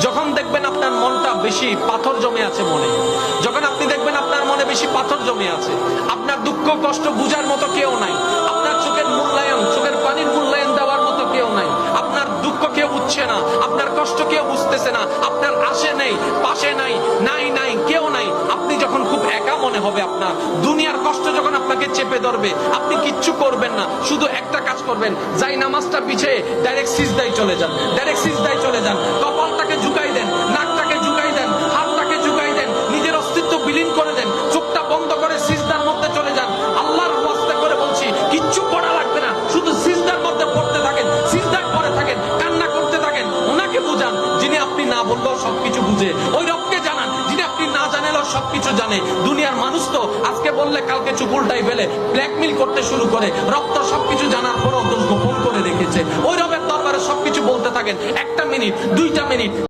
যখন দেখবেন আপনার মনটা বেশি পাথর জমে আছে মনে, যখন আপনি দেখবেন আপনার মনে বেশি পাথর জমে আছে, আপনার দুঃখ কষ্ট বুঝার মতো কেউ নাই, আপনার চোখের মূল্যায়ন, চোখের পানির মূল্যায়ন দেওয়ার মতো কেউ নাই, আপনার দুঃখ কেউ বুঝছে না, আপনার কষ্ট কেউ বুঝতেছে না, আপনার আশে নেই, পাশে নাই, নাই নাই কেউ নাই, আপনি যখন খুব একা মনে হবে, আপনার দুনিয়ার কষ্ট যখন আপনাকে চেপে ধরবে, আপনি কিচ্ছু করবেন না, শুধু একটা কাজ করবেন, যাই নামাজটা পিছিয়ে ডাইরেক্ট সিজদায় চলে যান, ডাইরেক্ট সিজদায় চলে যান, কপালটাকে ঝুঁকাই দেন, নাকটাকে ঝুঁকাই দেন, হাতটাকে ঝুঁকাই দেন, নিজের অস্তিত্ব বিলীন করে দেন, চোখটা বন্ধ করে সিজদার মধ্যে চলে যান। আল্লাহর ওয়াস্তে করে বলছি, কিচ্ছু পড়া লাগবে না, শুধু সিজদার মধ্যে পড়তে থাকেন, সিজদায় পড়ে থাকেন, কান্না করতে থাকেন, ওনাকে বুঝান যিনি আপনি না বললেও সবকিছু বুঝে, ওই রবকে জানান যিনি আপনি না জানালেও সবকিছু জানে। দুনিয়ার মানুষ তো আজকে বললে কালকে চুপ উল্টাই ফেলে, ব্ল্যাকমেইল করতে শুরু করে, রব তো সবকিছু জানার পরও দোষ গোপন করে রেখেছে। ওই রবের দরবারে সবকিছু বলতে থাকেন, 1 মিনিট 2 মিনিট।